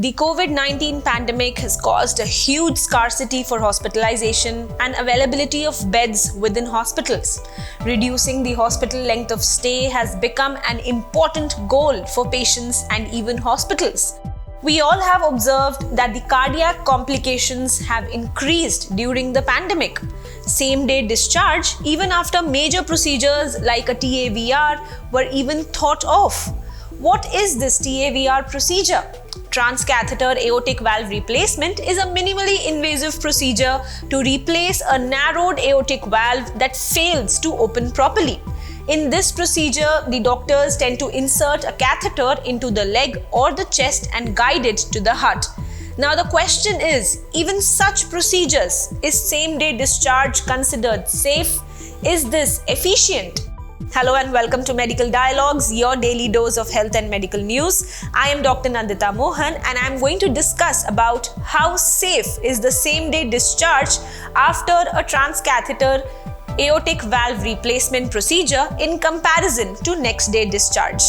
The COVID-19 pandemic has caused a huge scarcity for hospitalization and availability of beds within hospitals. Reducing the hospital length of stay has become an important goal for patients and even hospitals. We all have observed that the cardiac complications have increased during the pandemic. Same-day discharge, even after major procedures like a TAVR, were even thought of. What is this TAVR procedure? Transcatheter aortic valve replacement is a minimally invasive procedure to replace a narrowed aortic valve that fails to open properly. In this procedure, the doctors tend to insert a catheter into the leg or the chest and guide it to the heart. Now the question is, even such procedures, is same-day discharge considered safe? Is this efficient? Hello and welcome to Medical Dialogues, your daily dose of health and medical news. I am Dr. Nandita Mohan and I am going to discuss about how safe is the same-day discharge after a transcatheter aortic valve replacement procedure in comparison to next-day discharge.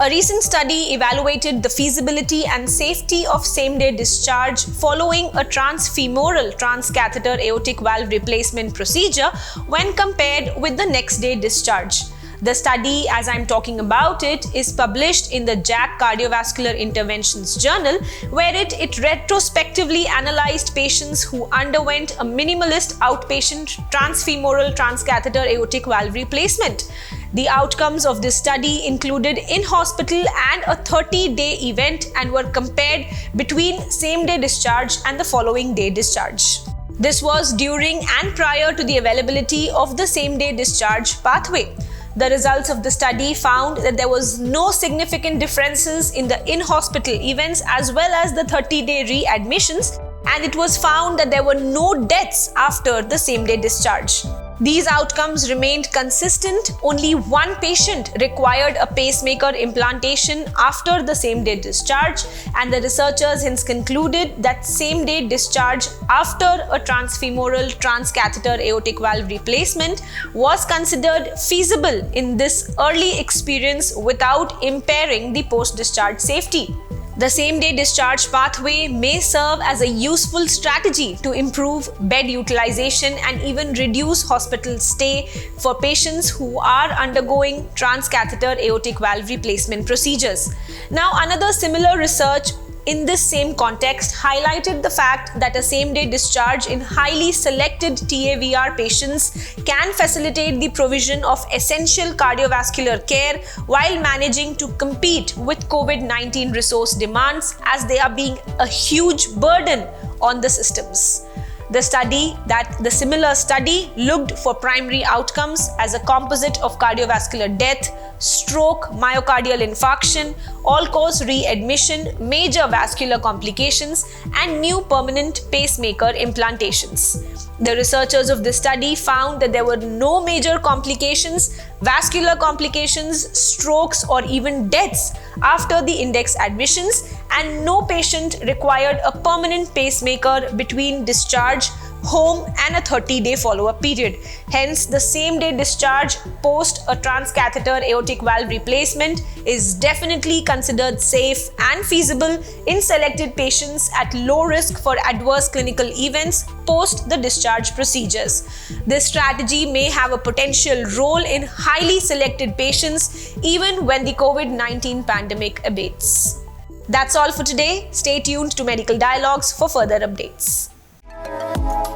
A recent study evaluated the feasibility and safety of same-day discharge following a transfemoral transcatheter aortic valve replacement procedure when compared with the next-day discharge. The study, as I'm talking about it, is published in the JACC Cardiovascular Interventions Journal, where it retrospectively analyzed patients who underwent a minimalist outpatient transfemoral transcatheter aortic valve replacement. The outcomes of this study included in-hospital and a 30-day event and were compared between same-day discharge and the following day discharge. This was during and prior to the availability of the same-day discharge pathway. The results of the study found that there was no significant differences in the in-hospital events as well as the 30-day readmissions, and it was found that there were no deaths after the same-day discharge. These outcomes remained consistent. Only one patient required a pacemaker implantation after the same-day discharge, and the researchers hence concluded that same-day discharge after a transfemoral transcatheter aortic valve replacement was considered feasible in this early experience without impairing the post-discharge safety. The same-day discharge pathway may serve as a useful strategy to improve bed utilization and even reduce hospital stay for patients who are undergoing transcatheter aortic valve replacement procedures. Now, another similar research in this same context highlighted the fact that a same-day discharge in highly selected TAVR patients can facilitate the provision of essential cardiovascular care while managing to compete with COVID-19 resource demands, as they are being a huge burden on the systems. The similar study looked for primary outcomes as a composite of cardiovascular death, stroke, myocardial infarction, all-cause readmission, major vascular complications, and new permanent pacemaker implantations. The researchers of this study found that there were no major complications, vascular complications, strokes, or even deaths after the index admissions, and no patient required a permanent pacemaker between discharge, home, and a 30-day follow-up period. Hence, the same-day discharge post a transcatheter aortic valve replacement is definitely considered safe and feasible in selected patients at low risk for adverse clinical events post the discharge procedures. This strategy may have a potential role in highly selected patients even when the COVID-19 pandemic abates. That's all for today. Stay tuned to Medical Dialogues for further updates.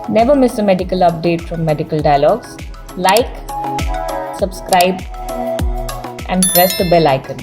Never miss a medical update from Medical Dialogues. Like, subscribe, and press the bell icon.